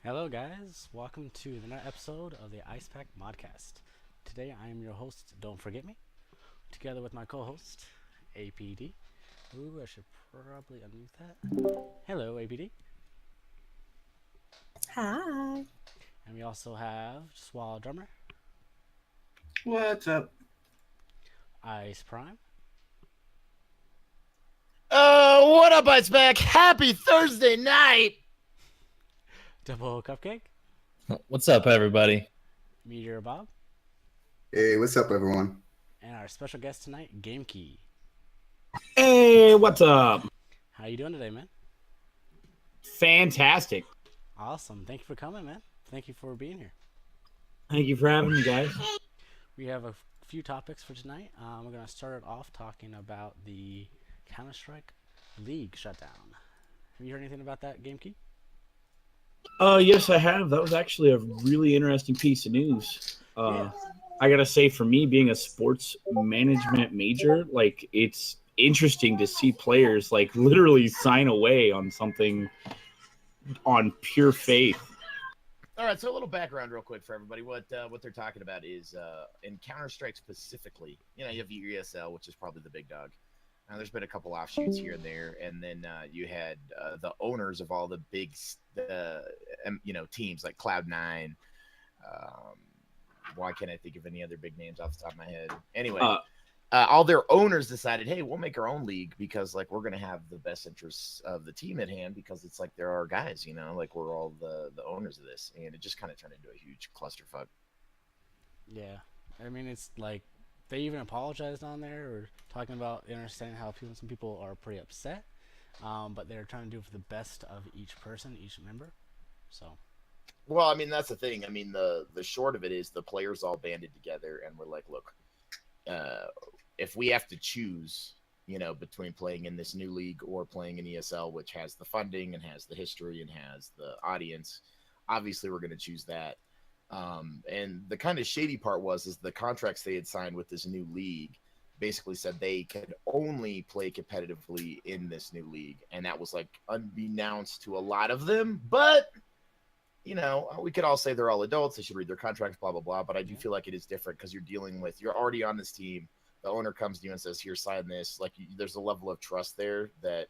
Hello, guys. Welcome to another episode of the Ice Pack Modcast. Today, I am your host, Don't Forget Me, together with my co host, APD. Ooh, I should probably unmute that. Hello, APD. Hi. And we also have Swall Drummer, What's up? Ice Prime, What up, Ice Pack? Happy Thursday night! Double Cupcake, What's up, everybody? Meteor Bob, Hey, what's up, everyone? and our special guest tonight, Game Key. Hey, what's up? How you doing today, man? Fantastic. Awesome. Thank you for coming, man. Thank you for being here. Thank you for having me, guys. We have a few topics for tonight. We're going to start it off talking about the Counter Strike League shutdown. Have you heard anything about that, Game Key? Yes, I have. That was actually a really interesting piece of news. Yeah. I gotta say, for me, being a sports management major, like it's interesting to see players like literally sign away on something on pure faith. All right, so a little background, real quick, for everybody. What they're talking about is in Counter Strike specifically. You know, you have your ESL, which is probably the big dog. There's been a couple offshoots here and there, and then you had the owners of all the big, teams like Cloud9. Um, why can't I think of any other big names off the top of my head? Anyway, all their owners decided, hey, we'll make our own league because like we're gonna have the best interests of the team at hand because it's like they're our guys, like we're all the owners of this, and it just kind of turned into a huge clusterfuck. Yeah. I mean, it's like they even apologized on there or talking about understanding how some people are pretty upset, but they're trying to do it for the best of each person, each member. So, Well, I mean that's the thing. I mean the short of it is the players all banded together and we're like, look, uh, if we have to choose, between playing in this new league or playing in ESL, which has the funding and has the history and has the audience, obviously we're going to choose that. And the kind of shady part is the contracts they had signed with this new league basically said they could only play competitively in this new league, and that was like unbeknownst to a lot of them. But we could all say they're all adults. They should read their contracts, blah, blah, blah. But I do feel like it is different because you're already on this team. The owner comes to you and says, here, sign this. Like, there's a level of trust there that,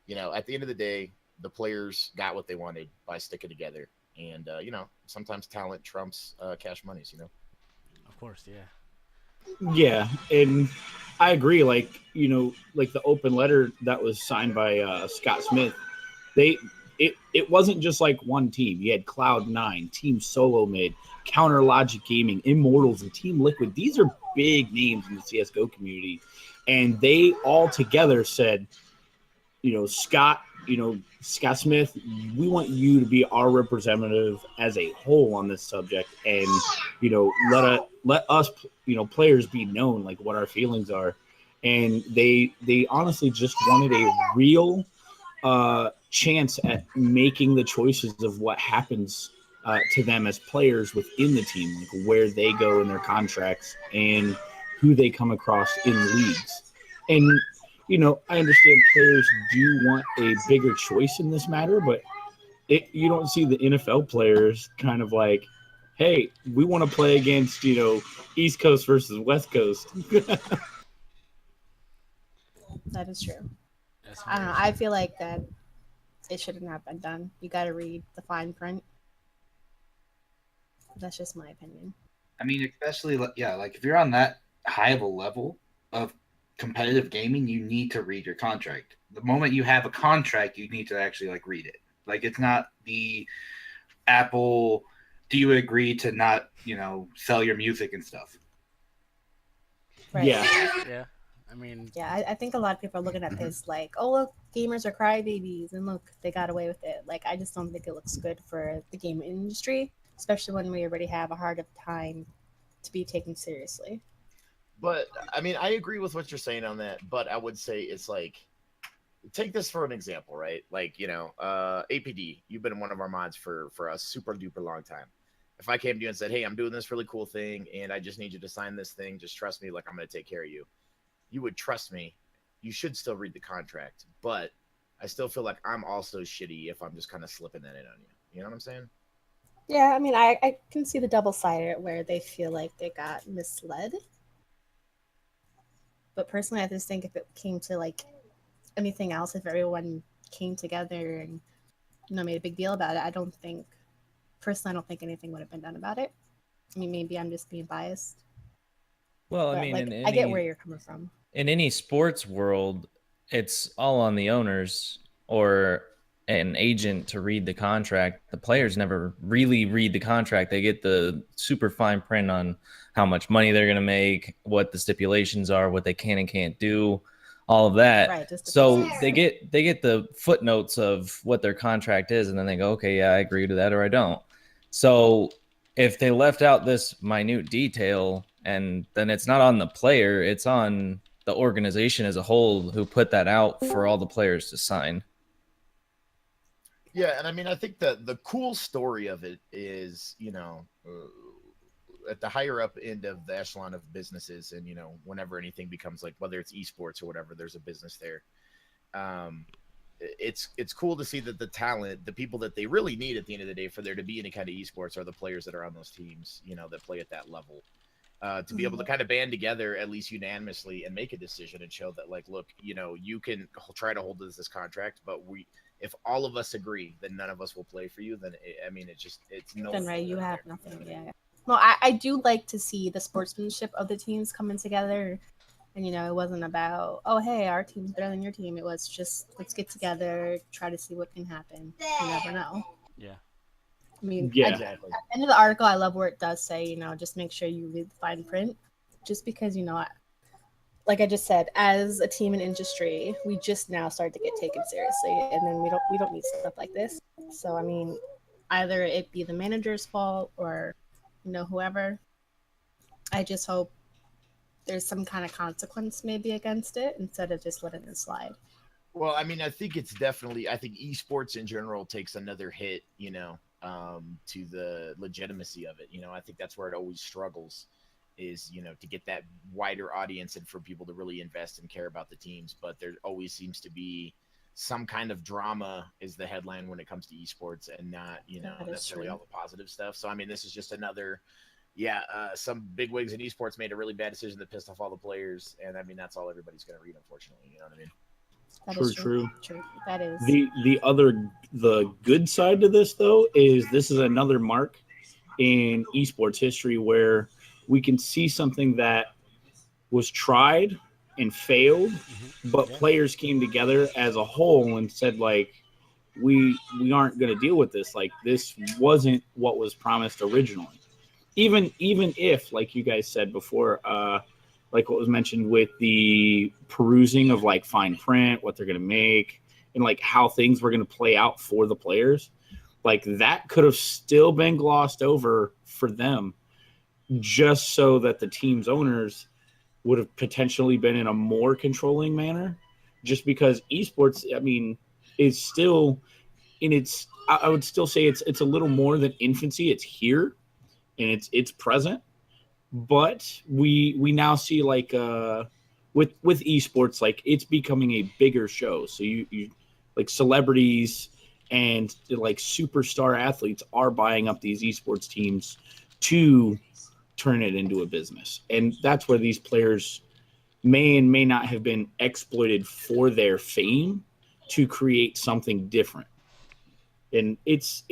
at the end of the day, the players got what they wanted by sticking together. And, sometimes talent trumps cash monies. of course, yeah. Yeah, and I agree. Like the open letter that was signed by Scott Smith, they it wasn't just like one team. You had Cloud9, Team Solo Mid, Counter Logic Gaming, Immortals, and Team Liquid. These are big names in the CS:GO community, and they all together said, Scott Smith, we want you to be our representative as a whole on this subject, and let us players be known like what our feelings are, and they honestly just wanted a real chance at making the choices of what happens to them as players within the team, like where they go in their contracts and who they come across in leagues. And I understand players do want a bigger choice in this matter, but you don't see the NFL players kind of like, hey, we want to play against, East Coast versus West Coast. That is true. That's I don't know. very I true. feel like that it shouldn't have been done. You got to read the fine print. That's just my opinion. I mean, especially like if you're on that high of a level of competitive gaming, you need to read your contract. The moment you have a contract, you need to actually like read it. Like it's not the Apple. Do you agree to not, sell your music and stuff? Right. Yeah. Yeah. I mean, Yeah, I think a lot of people are looking at this like, oh, look, gamers are crybabies, and look, they got away with it. Like, I just don't think it looks good for the game industry, especially when we already have a hard time to be taken seriously. But, I mean, I agree with what you're saying on that. But I would say it's like, take this for an example, right? Like, APD, you've been one of our mods for a super duper long time. If I came to you and said, hey, I'm doing this really cool thing and I just need you to sign this thing, just trust me, like I'm going to take care of you, you would trust me. You should still read the contract, but I still feel like I'm also shitty if I'm just kind of slipping that in on you. You know what I'm saying? Yeah, I mean, I can see the double sided where they feel like they got misled. But personally, I just think if it came to like anything else, if everyone came together and made a big deal about it, personally, I don't think anything would have been done about it. I mean, maybe I'm just being biased, Well, I but mean, like I get where you're coming from. in any sports world, it's all on the owners or an agent to read the contract. The players never really read the contract. They get the super fine print on how much money they're going to make, what the stipulations are, what they can and can't do, all of that. Right, just the So pieces. they get the footnotes of what their contract is, and then they go, okay, yeah, I agree to that or I don't. So if they left out this minute detail, and then it's not on the player, it's on the organization as a whole who put that out for all the players to sign. Yeah, and I mean, I think that the cool story of it is, at the higher up end of the echelon of businesses, and whenever anything becomes like, whether it's esports or whatever, there's a business there. It's cool to see that the talent, the people that they really need at the end of the day for there to be any kind of esports, are the players that are on those teams, that play at that level. To be able to kind of band together at least unanimously and make a decision and show that, like, look, you can try to hold this contract, but if all of us agree that none of us will play for you, then it's no. Then right, you have nothing. Yeah. Well, I do like to see the sportsmanship of the teams coming together, and it wasn't about, oh hey, our team's better than your team. It was just, let's get together, try to see what can happen. You never know. Yeah. I mean, Yeah. Exactly. At the end of the article, I love where it does say, just make sure you read the fine print. Just because, like I just said, as a team and industry, we just now start to get taken seriously, and then we don't need stuff like this. So I mean, either it be the manager's fault or, whoever. I just hope there's some kind of consequence maybe against it instead of just letting it slide. Well, I mean, I think esports in general takes another hit, to the legitimacy of it. I think that's where it always struggles, is, to get that wider audience and for people to really invest and care about the teams. But there always seems to be some kind of drama is the headline when it comes to esports, and not, necessarily all the positive stuff. So, I mean, this is just another, some bigwigs in esports made a really bad decision that pissed off all the players. And I mean, that's all everybody's going to read, unfortunately. You know what I mean? That True, is true. That is. The good side to this, though, is this is another mark in esports history where we can see something that was tried and failed, but players came together as a whole and said, like, we aren't going to deal with this. Like, this wasn't what was promised originally. Even if, like you guys said before, like what was mentioned with the perusing of like fine print, what they're going to make, and like how things were going to play out for the players, like that could have still been glossed over for them, just so that the team's owners would have potentially been in a more controlling manner, just because esports, I mean, is still in its, I would still say it's a little more than infancy. It's here and it's present. But we now see, like, with esports, like it's becoming a bigger show. So you like celebrities and like superstar athletes are buying up these esports teams to turn it into a business, and that's where these players may and may not have been exploited for their fame to create something different. And it's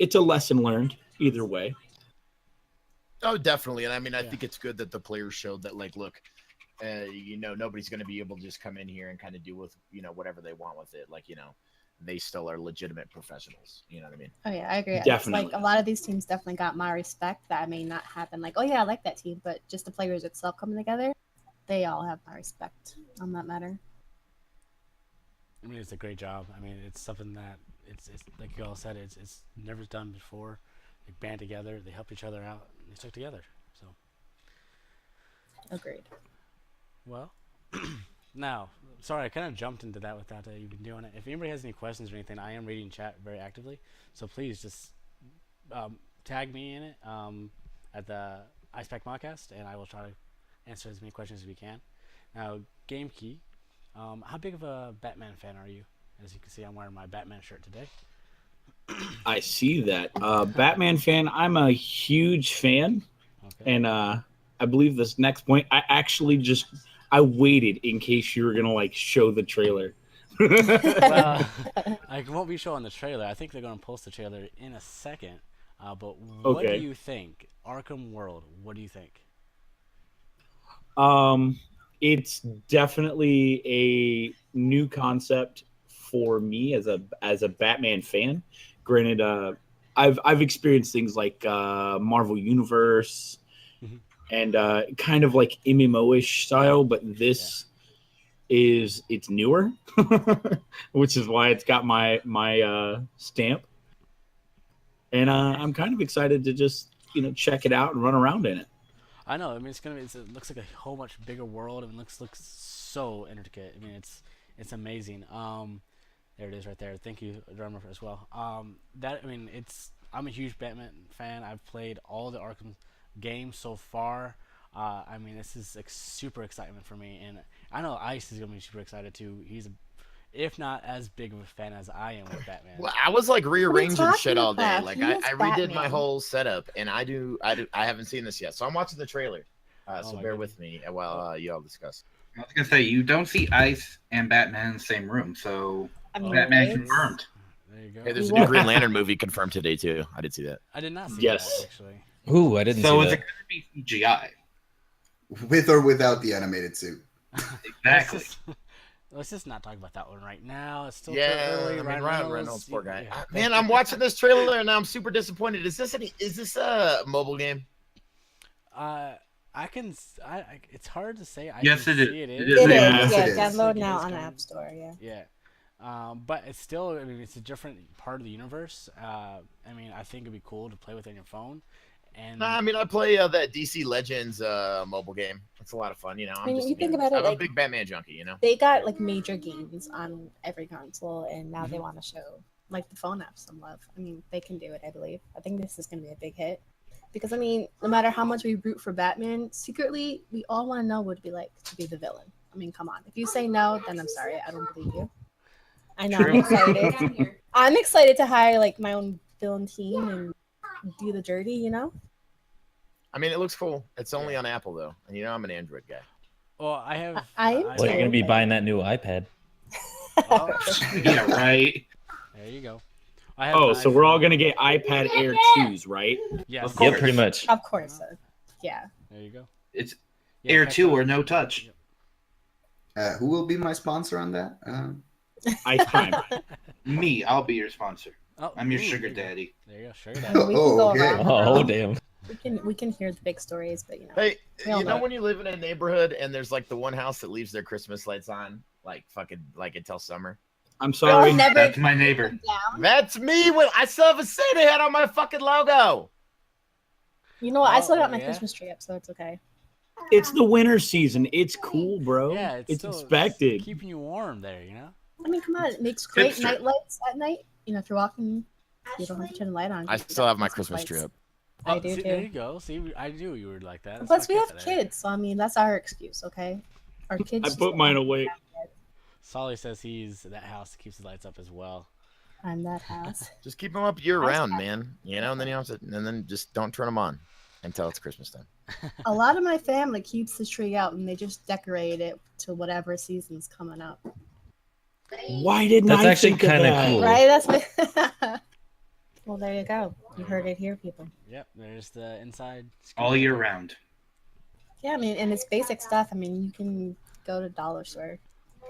a lesson learned either way. Oh, definitely. And I mean, I think it's good that the players showed that, like, look, nobody's going to be able to just come in here and kind of do with, whatever they want with it. Like, they still are legitimate professionals. You know what I mean? Oh yeah, I agree. Definitely. It's like a lot of these teams definitely got my respect that may not happen. Like, oh yeah, I like that team, but just the players itself coming together, they all have my respect on that matter. I mean, it's a great job. I mean, it's something that it's like you all said, it's never done before. They band together, they help each other out, and they stuck together. So, Agreed. well, now, sorry, I kind of jumped into that without even doing it. If anybody has any questions or anything, I am reading chat very actively, so please just tag me in it at the Ice Pack Modcast, and I will try to answer as many questions as we can. Now, Game Key, how big of a Batman fan are you? As you can see, I'm wearing my Batman shirt today. I see that. Batman fan. I'm a huge fan, Okay. and I believe this next point. I waited in case you were gonna like show the trailer. Well, I won't be showing the trailer. I think they're going to post the trailer in a second. But what do Okay. you think? Arkham World, what do you think? It's definitely a new concept for me as a Batman fan. Granted, I've experienced things like Marvel Universe Mhm. and kind of like MMO-ish style, but this it's newer, which is why it's got my stamp. And I'm kind of excited to just check it out and run around in it. I know. I mean, it looks like a whole much bigger world. I mean, looks so intricate. I mean, it's amazing. There it is right there. Thank you, drummer, as well. I'm a huge Batman fan. I've played all the Arkham games so far. I mean, this is like super excitement for me, and I know Ice is gonna be super excited too. He's, if not as big of a fan as I am with Batman. Well, I was like rearranging talking shit all day. about? Like He I is redid my Batman. whole setup, and I haven't seen this yet, so I'm watching the trailer. Oh So my bear goodness. with me while you all discuss. I was gonna say you don't see Ice and Batman in the same room, so I mean, Batman right? confirmed. There you go. Hey, there's a What? new Green Lantern movie confirmed today too. I did see that. I did not see Yes. that actually. Ooh, I didn't So see is that. it gonna be CGI? With or without the animated suit. Exactly. Let's just not talk about that one right now. It's still too Yeah, early. I mean, Ryan Reynolds, poor guy. yeah. Man, I'm watching this trailer and I'm super disappointed. Is this a mobile game? I can. It's hard to say. I Yes, can it is. see it It is. is. It Yeah. is. Yeah, It is. download It now is on coming. App Store. Yeah. Yeah. But it's still. I mean, it's a different part of the universe. I mean, I think it'd be cool to play within your phone. And Nah, I mean, I play that DC Legends mobile game. It's a lot of fun, you know. I mean, you think about it, I'm a like- big Batman junkie, you know. They got like major games on every console, and now they Mhm. want to show like the phone apps some love. I mean, they can do it. I believe. I think this is going to be a big hit because I mean, no matter how much we root for Batman, secretly we all want to know what it'd be like to be the villain. I mean, come on. If you say no, then I'm sorry. I don't believe you. I know. I'm True. excited. I'm excited to hire like my own villain team and do the dirty. You know. I mean, it looks cool. It's only on Apple though, and you know I'm an Android guy. well, I have. I am Well, you're too. gonna be buying that new iPad. Oh, Yeah, right. there you go. I have Oh, an so we're all iPhone. gonna get iPad Air 2s, right? Yes. Of Yeah, course. pretty much. Of course. Yeah. There you go. It's Yeah, Air check 2 out- or no touch. Who will be my sponsor on that? Ice Time. Me, I'll be your sponsor. Oh, I'm your ooh, sugar there you go. daddy. There you go, sugar daddy. We can go okay. around. Oh, damn. We can hear the big stories, but you know. Hey, We all you know know. when you live in a neighborhood and there's like the one house that leaves their Christmas lights on, like fucking like until summer. I'm sorry. Never That's my neighbor. down. That's me. When I still have a Santa hat on my fucking logo. You know what? I Oh, still got my yeah? Christmas tree up, so it's okay. It's the winter season. It's cool, bro. Yeah, it's still expected. keeping you warm there. You know. I mean, come on, it makes great Hipster. night lights at night. You know, if you're walking, you don't have to turn the light on. I You still got have my Christmas tree lights. up. I Oh, do see, There you too. go. See, I knew you were like that. That's Plus, why we I have kept it there. kids, so I mean, that's our excuse, okay? Our kids. I just put don't mine have- away. Solly says he's that house that keeps the lights up as well. I'm that house. Just keep them up year round, man. You know, and then you don't have to, and then just don't turn them on until it's Christmas time. A lot of my family keeps the tree out, and they just decorate it to whatever season's coming up. Why didn't That's I actually think of kinda that? cool. Right? That's what. Well, there you go. You heard it here, people. Yep. There's the inside. All year round. Yeah, I mean, and it's basic stuff. I mean, you can go to dollar store.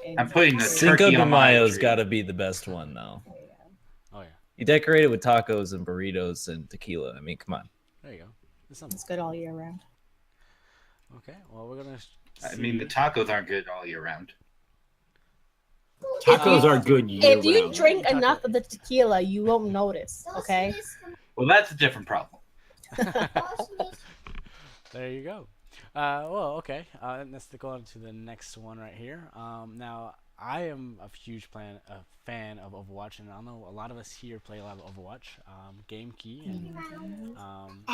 and- I'm putting the Cinco turkey de on my Mayo's tree. got to be the best one, though. There you go. Oh yeah. You decorate it with tacos and burritos and tequila. I mean, come on. There you go. It's something. It's good all year round. Okay. Well, we're gonna. I mean, the see- tacos aren't good all year round. Tacos are good year If you round. drink Taco. enough of the tequila, you won't notice. Okay. Well, that's a different problem. There you go. Well, okay. Let's go on to the next one right here. Now, I am a huge fan of Overwatch, and I know a lot of us here play a lot of Overwatch. Game Key and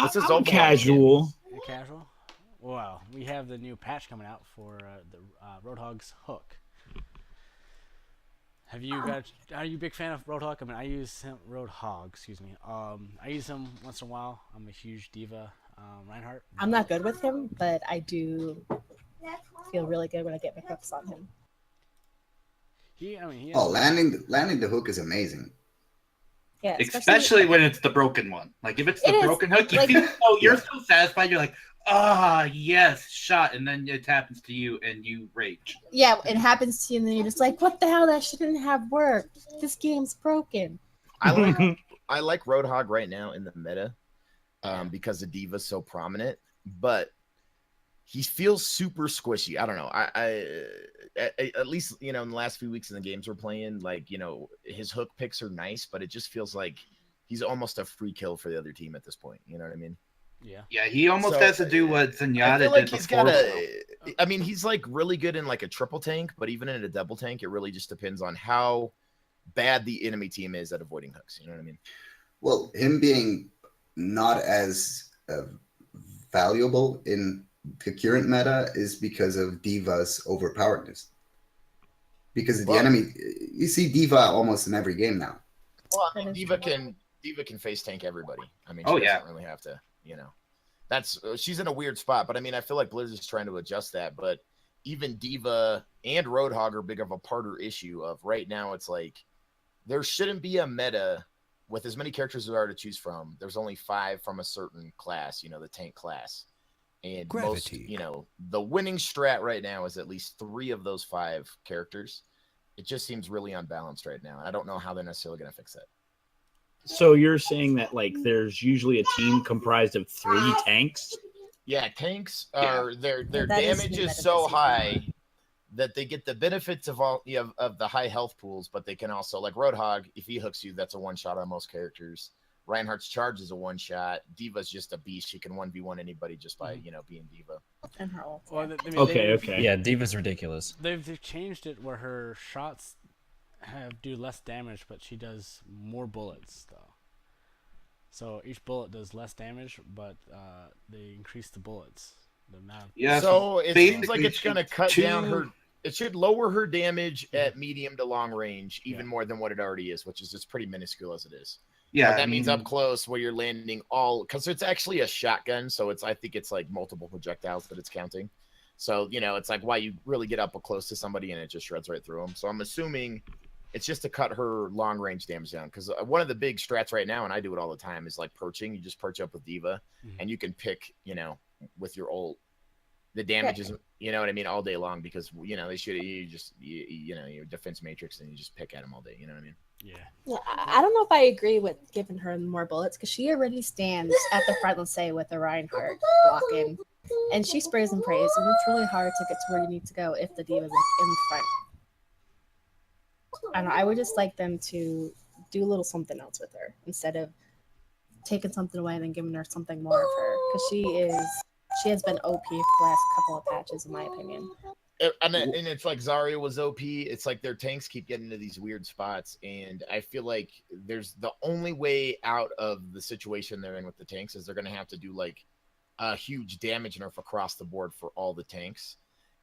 This is I'm Overwatch. casual. casual. Well, we have the new patch coming out for the Roadhog's Hook. Have you got? Are you a big fan of Roadhog? I mean, I use him. Roadhog, excuse me. I use him once in a while. I'm a huge Diva Reinhardt. I'm not good with him, but I do feel really good when I get my hooks on him. He has Oh, landing the hook is amazing. Yeah, Especially when it's the broken one. Like if it's the It is, broken hook, you like- feel you're so satisfied. You're like, yes, shot, and then it happens to you, and you rage. yeah, it happens to you, and then you're just like, "What the hell? That shouldn't have worked. This game's broken." I like Roadhog right now in the meta because the Diva's so prominent, but he feels super squishy. I don't know. I at least, you know, in the last few weeks in the games we're playing, like, you know, his hook picks are nice, but it just feels like he's almost a free kill for the other team at this point. You know what I mean? Yeah. Yeah, he almost So, has to do what I Zenyatta feel like did he's before. got I mean, he's like really good in like a triple tank, but even in a double tank, it really just depends on how bad the enemy team is at avoiding hooks. You know what I mean? Well, him being not as valuable in the current meta is because of Diva's overpoweredness. Because the Well- enemy, you see Diva almost in every game now. Well, I That mean, is Diva can face tank everybody. I mean, Oh, she yeah. doesn't really have to, you know. That's she's in a weird spot, but I mean, I feel like Blizzard's trying to adjust that. But even Diva and Roadhog are big of a parter issue of right now. It's like there shouldn't be a meta with as many characters as there are to choose from. There's only 5 from a certain class, you know, the tank class. And most, Gravity. you know, the winning strat right now is at least 3 of those 5 characters. It just seems really unbalanced right now. And I don't know how they're necessarily going to fix that. So you're saying that like there's usually a team comprised of 3 tanks? Yeah, tanks Yeah. are their that is damage new is so meta high that they get the benefits of all of the high health pools, but they can also, like Roadhog, if he hooks you, that's a one shot on most characters. Reinhardt's charge is a one shot. Diva's just a beast. She can 1v1 anybody just by, you know, being Diva. And her ult. Well, I mean, Okay. Yeah, Diva's ridiculous. They've changed it where her shots do less damage, but she does more bullets though. So each bullet does less damage, but they increase the bullets. The amount. Yeah, So it seems like basically it's going to cut two- down her. It should lower her damage at medium to long range even Yeah. more than what it already is, which is just pretty minuscule as it is. Yeah, But that I means mean, up close where you're landing all, because it's actually a shotgun, so I think it's like multiple projectiles that it's counting. So, you know, it's like why you really get up close to somebody and it just shreds right through them. So I'm assuming it's just to cut her long range damage down. Because one of the big strats right now, and I do it all the time, is like perching. You just perch up with Diva, Mhm. and you can pick, you know, with your ult. The damage is, you know what I mean, all day long because, you know, they should, you know, your defense matrix and you just pick at them all day. You know what I mean? Yeah. Yeah, I don't know if I agree with giving her more bullets because she already stands at the front, let's say, with the Reinhardt blocking, and she sprays and prays, and it's really hard to get to where you need to go if the Diva's like in front. And I would just like them to do a little something else with her instead of taking something away and then giving her something more of her because she has been OP for the last couple of patches, in my opinion. And it's like Zarya was OP. It's like their tanks keep getting into these weird spots, and I feel like there's the only way out of the situation they're in with the tanks is they're going to have to do like a huge damage nerf across the board for all the tanks,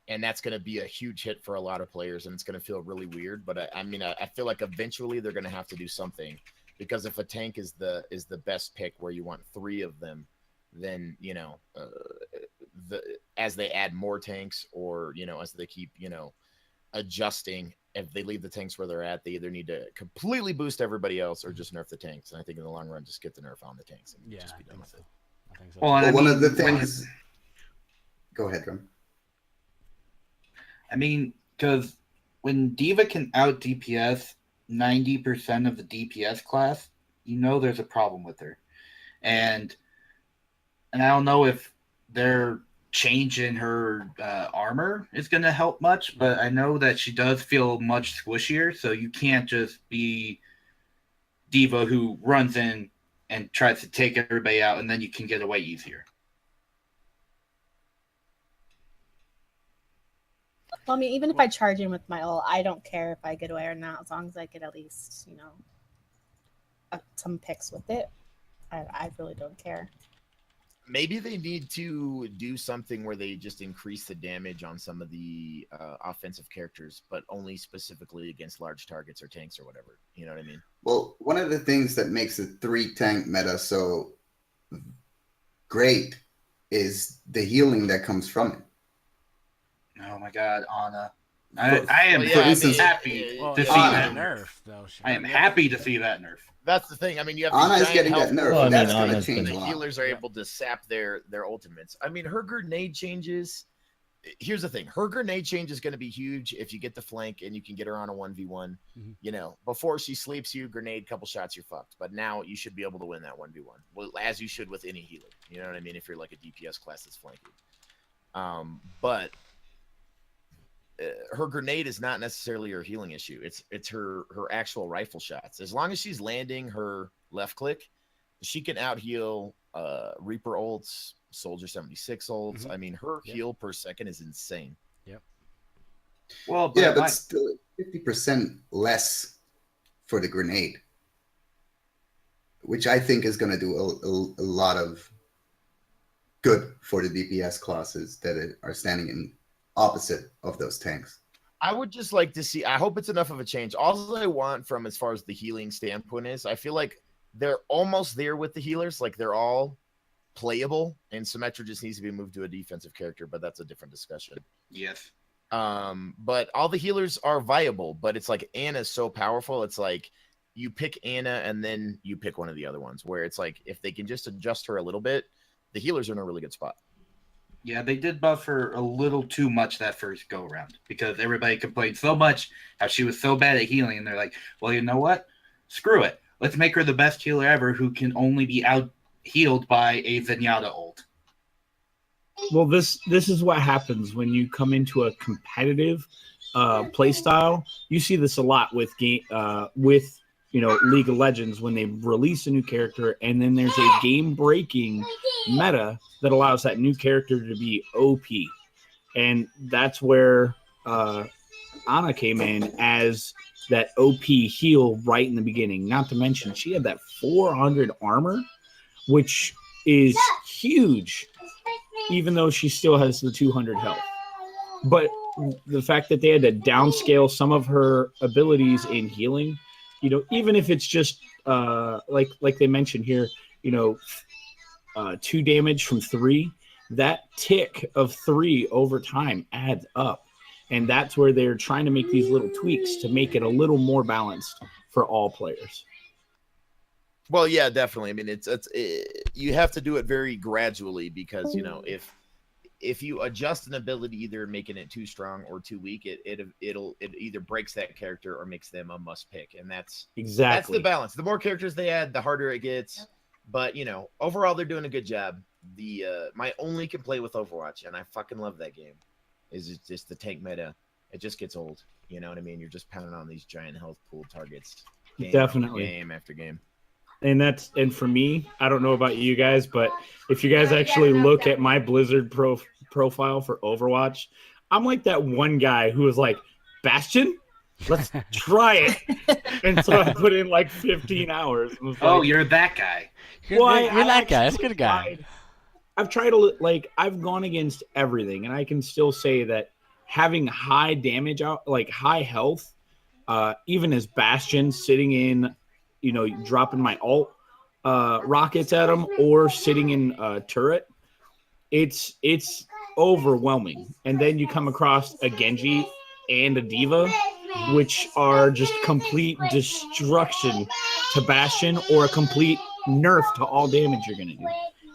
and that's going to be a huge hit for a lot of players, and it's going to feel really weird. But I mean, I feel like eventually they're going to have to do something because if a tank is the best pick where you want 3 of them, then you know. As they add more tanks or, you know, as they keep, you know, adjusting, if they leave the tanks where they're at, they either need to completely boost everybody else or just nerf the tanks. And I think in the long run, just get the nerf on the tanks and Yeah. just be I done think with so. it. I think so. well, Well, I one mean, of the when- things. Go ahead, Rum. I mean, because when Diva can out DPS 90% of the DPS class, you know there's a problem with her. And I don't know if their change in her armor is going to help much, but I know that she does feel much squishier, so you can't just be Diva who runs in and tries to take everybody out, and then you can get away easier. Well, I mean, even if I charge in with my ult, I don't care if I get away or not, as long as I get at least, you know, some picks with it. I really don't care. maybe they need to do something where they just increase the damage on some of the offensive characters, but only specifically against large targets or tanks or whatever. You know what I mean? Well, one of the things that makes the 3-tank meta so great is the healing that comes from it. Oh my God, Ana. I am, Well, for yeah, I instance, mean, happy Well, to yeah, see she that got nerf. nerfed, though. She I got am nerfed. happy to see that nerf. That's the thing. I mean, you have Ana these is giant getting that health nerf. Well, I and mean, that's going to Ana's change been- a the lot. healers are Yeah. able to sap their ultimates. I mean, her grenade changes. Here's the thing: her grenade change is going to be huge if you get the flank and you can get her on a 1v1. Mhm. You know, before she sleeps you, grenade, couple shots, you're fucked. But now you should be able to win that 1v1, well, as you should with any healer. You know what I mean? If you're like a DPS class that's flanking. But her grenade is not necessarily her healing issue. It's her actual rifle shots. As long as she's landing her left click, she can out heal Reaper ults, Soldier 76 ults. Mhm. I mean, her Yep. heal per second is insane. Well, Yeah, but my- still 50% less for the grenade, which I think is going to do a lot of good for the DPS classes that are standing in opposite of those tanks. I would just like to see. I hope it's enough of a change. All I want from as far as the healing standpoint is, I feel like they're almost there with the healers. Like they're all playable, and Symmetra just needs to be moved to a defensive character. But that's a different discussion. yes. But all the healers are viable. But it's like Ana's so powerful. It's like you pick Ana and then you pick one of the other ones. Where it's like if they can just adjust her a little bit, the healers are in a really good spot. Yeah, they did buff her a little too much that first go around because everybody complained so much how she was so bad at healing, and they're like, well, you know what? Screw it. Let's make her the best healer ever who can only be out healed by a Zenyatta ult. Well, this is what happens when you come into a competitive play style. You see this a lot with League of Legends when they release a new character, and then there's a game-breaking meta that allows that new character to be OP, and that's where Ana came in as that OP heal right in the beginning. Not to mention she had that 400 armor, which is huge, even though she still has the 200 health. But the fact that they had to downscale some of her abilities in healing, you know, even if it's just like they mentioned here, you know, 2 damage from 3, that tick of 3 over time adds up. And that's where they're trying to make these little tweaks to make it a little more balanced for all players. Well, yeah, definitely. I mean, you have to do it very gradually because, you know, if you adjust an ability, either making it too strong or too weak, it either breaks that character or makes them a must pick, and that's Exactly the balance. The more characters they add, the harder it gets. But you know, overall, they're doing a good job. My only complaint with Overwatch, and I fucking love that game, is it's just the tank meta. It just gets old. You know what I mean? You're just pounding on these giant health pool targets. Definitely. Game after game. And for me, I don't know about you guys, but if you guys actually look at my Blizzard profile for Overwatch, I'm like that one guy who was like, Bastion, let's try it. And so I put in like 15 hours. And was Oh, like, you're that guy. You're, Well, you're I that guy. That's a actually good guy. tried- I've tried to I've gone against everything, and I can still say that having high damage out, like high health, even as Bastion sitting in, you know, dropping my ult rockets at him or sitting in a turret, it's overwhelming. And then you come across a Genji and a Diva, which are just complete destruction to Bastion or a complete nerf to all damage you're going to do.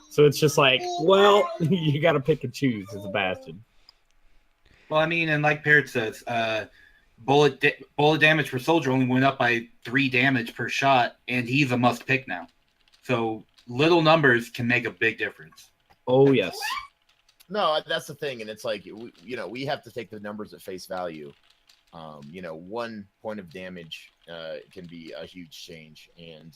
So it's just like, well, you got to pick and choose as a Bastion. Well, I mean, and like Parrot says, bullet damage per soldier only went up by 3 damage per shot, and he's a must pick now. So little numbers can make a big difference. Oh, yes. No, that's the thing, and it's like we have to take the numbers at face value. 1 point of damage can be a huge change, and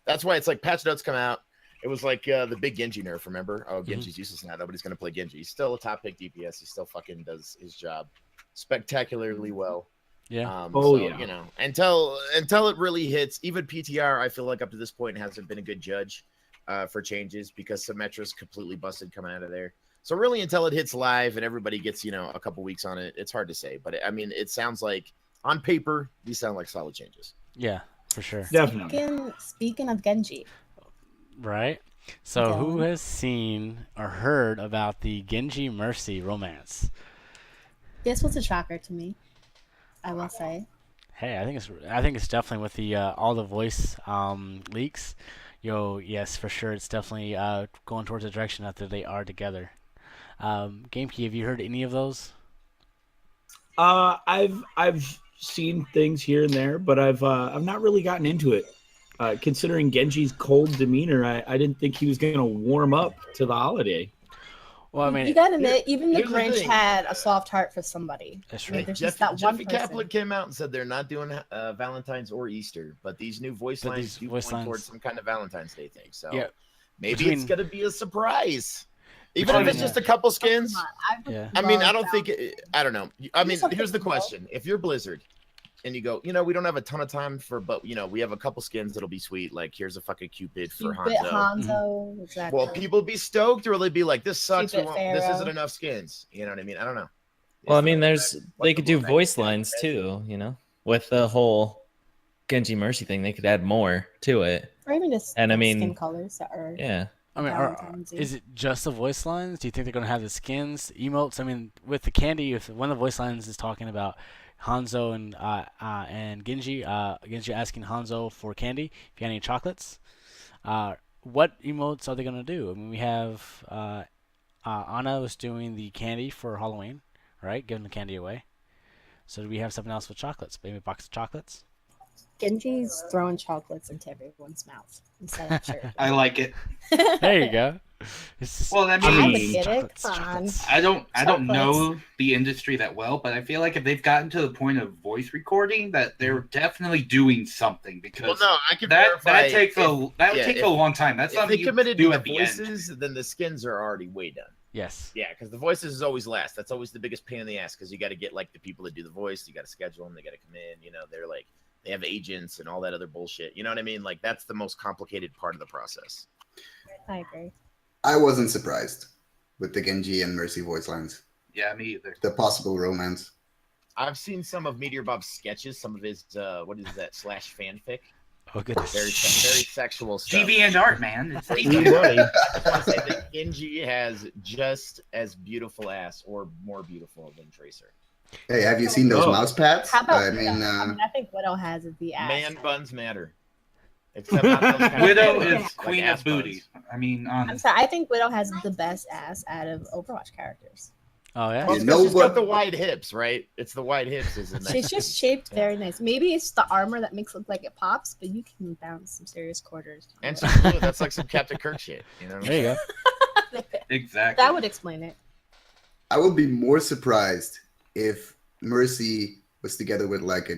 that's why it's like patch notes come out. It was like the big Genji nerf, remember? Oh, Genji's useless now. Nobody's going to play Genji. He's still a top pick DPS. He still fucking does his job spectacularly well. Yeah. Yeah. Until it really hits, even PTR, I feel like up to this point hasn't been a good judge. for changes because Symmetra's completely busted coming out of there. So really, until it hits live and everybody gets a couple weeks on it, it's hard to say. But I mean, it sounds like on paper these sound like solid changes. Yeah, for sure. Definitely. Speaking of Genji, Right. So who Dylan. has seen or heard about the Genji Mercy romance? this was a shocker to me. I will say. Hey, I think it's definitely with the all the voice leaks. Yes, for sure, it's definitely going towards the direction that they are together. GameKey, have you heard any of those? I've seen things here and there, but I've not really gotten into it. Considering Genji's cold demeanor, I didn't think he was going to warm up to the holiday. Well, I mean, You gotta admit, even the here's the Grinch thing. had a soft heart for somebody. that's Like, right. there's just that one Jeffy person. Kaplan came out and said they're not doing Valentine's or Easter, but these new voice But lines these do voice point lines- towards some kind of Valentine's Day thing. So Yeah. maybe Between- it's gonna be a surprise, even Between- if it's just a couple skins. Come on, Yeah. I mean, I love don't think I don't know. I mean, something here's the cool. question: if you're Blizzard and you go, we don't have a ton of time but we have a couple skins that'll be sweet. Like here's a fucking Cupid for Cupid, Hanzo. Hanzo, exactly. Will people be stoked, or will they be like, "This sucks. Cupid, This Pharaoh. isn't enough skins." You know what I mean? I don't know. Well, I It's mean, not there's like- they could do what the voice fuck? lines too, with the whole Genji Mercy thing. They could add more to it. Or even just And I skin mean, colors that are. Yeah. I mean, Valentine's Day. is it just the voice lines? Do you think they're going to have the skins, emotes? I mean, with the candy, if one of the voice lines is talking about Hanzo and Genji, Genji asking Hanzo for candy, if you had any chocolates, what emotes are they going to do? I mean, we have Ana was doing the candy for Halloween, right? Giving the candy away. So do we have something else with chocolates? Maybe a box of chocolates? Genji's throwing chocolates into everyone's mouth instead of sure. I like it. There you go. It's just, Well, I I mean, mean- Get it? chocolates, Come on. chocolates. I don't Chocolates. know the industry that well, but I feel like if they've gotten to the point of voice recording, that they're definitely doing something because Well, no, I can that verify that takes if, that would yeah, take if- a long time. That's if something they you committed do to at the the end. voices, then the skins are already way done. Yes. Yeah, because the voices is always last. That's always the biggest pain in the ass because you got to get like the people that do the voice. You got to schedule them. They got to come in. They're like they have agents and all that other bullshit. You know what I mean? Like that's the most complicated part of the process. I agree. I wasn't surprised with the Genji and Mercy voice lines. Yeah, me either. The possible romance. I've seen some of Meteor Bob's sketches, some of his what is that /fanfic? Oh, goodness. Very sexual stuff. TV and art, man. It's Hey, buddy. I just want to say that Genji has just as beautiful ass or more beautiful than Tracer. Hey, have you seen those Oh. mouse pads? How about I mean, I think Widow has the ass. Man buns matter. Except not those kind of Widow buns, is like queen ass of booty. buns. I mean, I'm honest. sorry. I think Widow has the best ass out of Overwatch characters. Oh, yeah? Well, You it's 'cause know she's what- got the wide hips, right? It's the wide hips, isn't it? She's just shaped very nice. Maybe it's the armor that makes it look like it pops, but you can bounce some serious quarters. And she's blue. That's like some Captain Kirk shit. You know what I There mean? you go. Exactly. That would explain it. I would be more surprised if Mercy was together with like a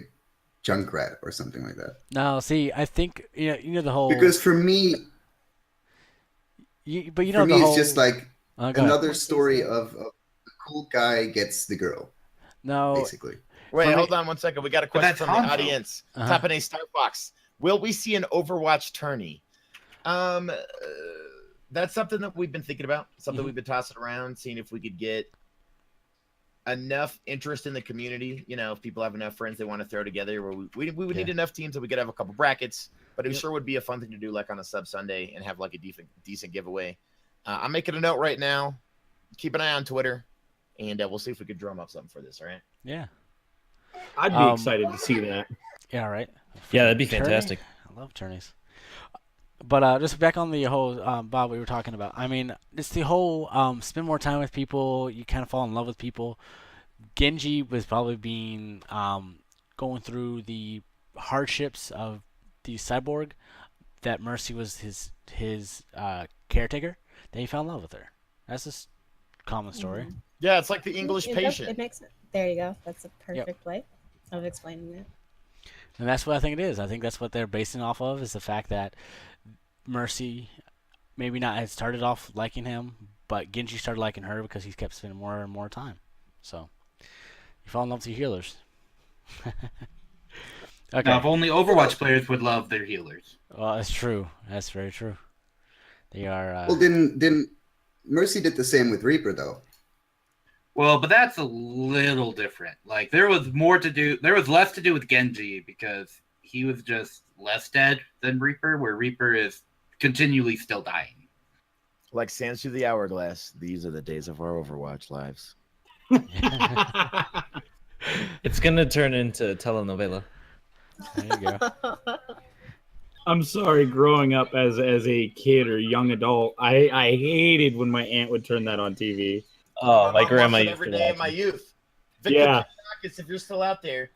Junkrat or something like that. No, see, I think, you know the whole... Because for me, but you know for me, the whole... it's just like Oh, go ahead. another story of the cool guy gets the girl, No, basically. Wait, Funny- hold on one second. We got a But question that's from the Hanzo. audience. Uh-huh. Top of a Star Fox. Will we see an Overwatch tourney? That's something that we've been thinking about. Something Mhm. we've been tossing around, seeing if we could get enough interest in the community. If people have enough friends they want to throw together, where we would need Yeah. enough teams that we could have a couple brackets. But it Yep. sure would be a fun thing to do, like on a sub Sunday, and have like a decent giveaway. I'm making a note right now. Keep an eye on Twitter, and we'll see if we could drum up something for this. All right. yeah. I'd be Um, excited to see that. Yeah, right. Yeah, that'd be Tourney? fantastic. I love tourneys. But just back on the whole, Bob, we were talking about. I mean, it's the whole spend more time with people. You kind of fall in love with people. Genji was probably being going through the hardships of the cyborg. That Mercy was his caretaker. Then he fell in love with her. That's just a common story. Mhm. Yeah, it's like the English It does- patient. It makes it. There you go. That's a perfect way of explaining it. And that's what I think it is. I think that's what they're basing off of is the fact that Mercy maybe not had started off liking him, but Genji started liking her because he kept spending more and more time. So you fall in love with your healers. Okay. Now, if only Overwatch players would love their healers. Well, that's true. That's very true. They are. Well, didn't Mercy did the same with Reaper though? Well, but that's a little different. Like there was more to do. There was less to do with Genji because he was just less dead than Reaper, where Reaper is continually still dying. Like sands through the hourglass. These are the days of our Overwatch lives. It's gonna turn into a telenovela. There you go. I'm sorry, growing up as a kid or young adult, I hated when my aunt would turn that on TV. Oh, my mom grandma watched it used every to day watch of my it. youth. Victor Yeah. Kostakis, if you're still out there.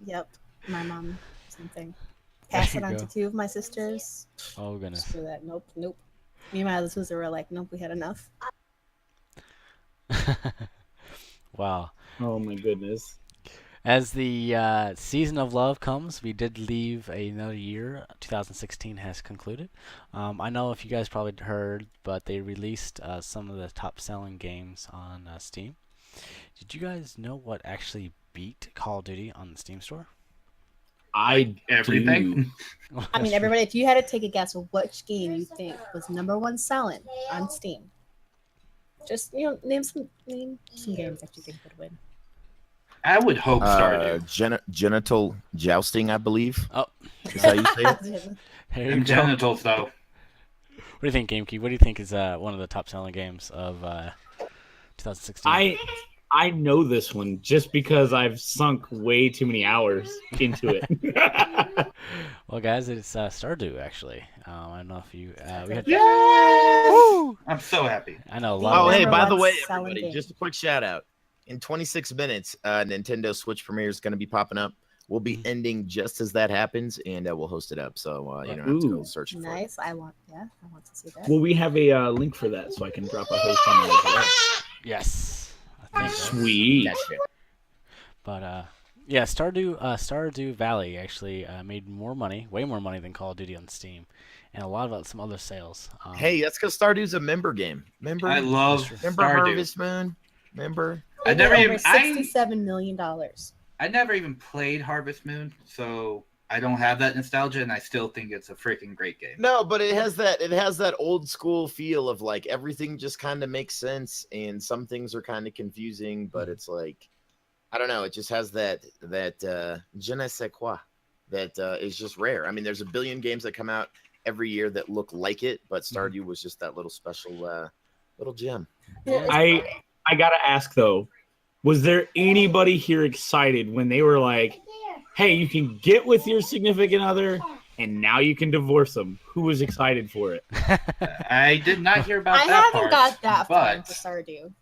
Yep, my mom, same thing. Pass There it you on go. to 2 of my sisters. Oh goodness. Screw that. Nope. Me and my other sister were like, nope, we had enough. Wow. Oh my goodness. As the season of love comes, we did leave another year. 2016 has concluded. I know if you guys probably heard, but they released some of the top-selling games on Steam. Did you guys know what actually beat Call of Duty on the Steam store? I Everything. do. I mean, everybody, if you had to take a guess of which game you think was #1 selling on Steam, just name some games that you think would win. I would hope Stardew. Genital jousting, I believe. Oh, Is how you say it? there you And go. genitals, though. What do you think, GameCube? What do you think is one of the top-selling games of 2016? I know this one just because I've sunk way too many hours into it. Well, guys, it's Stardew actually. I don't know if you. We had. Yes! Woo! I'm so happy. I know a Oh, lot. Oh, of hey, Number by the one way, selling everybody, game. just a quick shout out. In 26 minutes, Nintendo Switch Premiere is going to be popping up. We'll be ending just as that happens, and we'll host it up. So you don't have to go Ooh. searching for it. Nice. I want to see that. Will we have a link for that so I can drop a host on that as well? Yes. I think so. Sweet. That's fair. But yeah, Stardew Valley actually made more money, way more money than Call of Duty on Steam, and a lot of some other sales. Hey, that's because Stardew's a member game. Remember? I love Remember Stardew. Harvest Moon? Remember? I never Over even $67 million. I never even played Harvest Moon, so I don't have that nostalgia, and I still think it's a freaking great game. No, but it has that old school feel of like everything just kind of makes sense, and some things are kind of confusing, but it's like I don't know. It just has that je ne sais quoi that is just rare. I mean, there's a billion games that come out every year that look like it, but Stardew was just that little special little gem. I gotta ask though, was there anybody here excited when they were like, "Hey, you can get with your significant other, and now you can divorce them"? Who was excited for it? I did not hear about I that haven't part, got that far but into Stardew.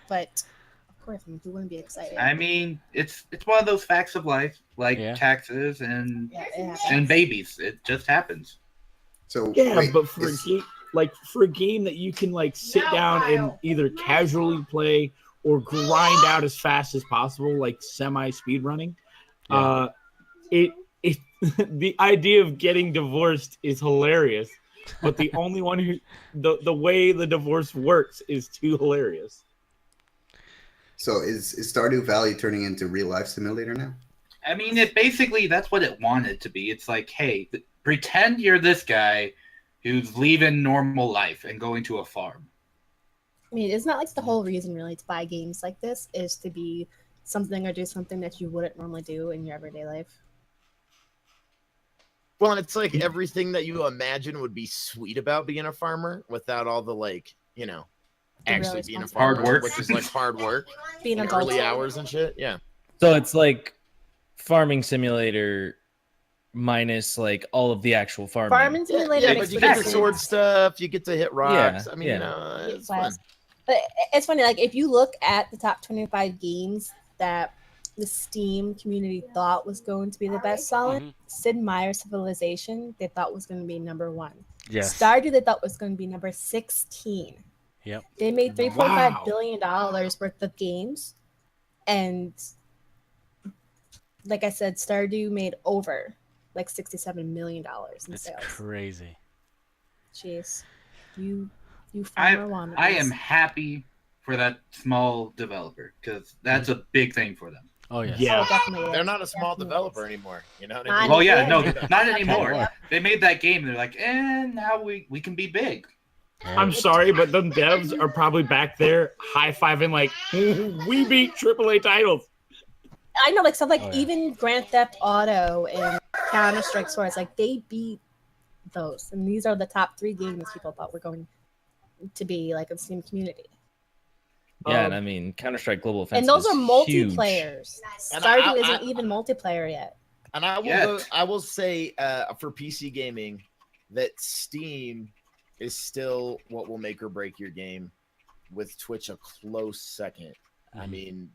But of course, I mean, who wouldn't be excited? I mean, it's one of those facts of life, like Yeah. taxes and Yeah, it happens. and babies. It just happens. So Yeah, wait, but for is- a game that you can like sit down and either casually play or grind out as fast as possible, like semi speed running, it the idea of getting divorced is hilarious. But the only one who the way the divorce works is too hilarious. so is Stardew Valley turning into real life simulator now? I mean, that's what it wanted to be. It's like, hey, pretend you're this guy who's leaving normal life and going to a farm. I mean, it's not like the whole reason really to buy games like this is to be something or do something that you wouldn't normally do in your everyday life. Well, and it's like everything that you imagine would be sweet about being a farmer without all the like, The actually real being a responsibility. farmer, Hard work. which is like hard work, Being and adult. early hours and shit. Yeah. So it's like farming simulator minus like all of the actual farming. Farming Simulator Yeah, makes but you get the sense. sword stuff, you get to hit rocks. Yeah, I mean, yeah. it's fun. But it's funny, like if you look at the top 25 games that the Steam community thought was going to be the best selling, Mhm. Sid Meier's Civilization they thought was going to be #1. Yes. Stardew they thought was going to be number 16. Yep. They made $3.5 Wow. billion worth of games, and like I said, Stardew made over like $67 million in It's sales. crazy. Jeez, you farmer wanted I am happy for that small developer because that's a big thing for them. Oh yes. Yeah. Oh, definitely. They're is. not a small Definitely developer is. anymore. You know what Not I mean? Well, yeah, no, anymore. not anymore. anymore. They made that game. They're like, and now we can be big. Yeah. I'm sorry, but them devs are probably back there high-fiving like, we beat AAA titles. I know, like stuff like Oh, yeah. even Grand Theft Auto and Counter Strike Source, like they beat those, and these are the top 3 games people thought were going to be like a Steam community. Yeah, and I mean Counter-Strike Global Offensive. And those are is huge. multiplayers. And Stardew I- isn't even multiplayer yet. And I will Yet. I will say for PC gaming that Steam is still what will make or break your game, with Twitch a close second. I mean,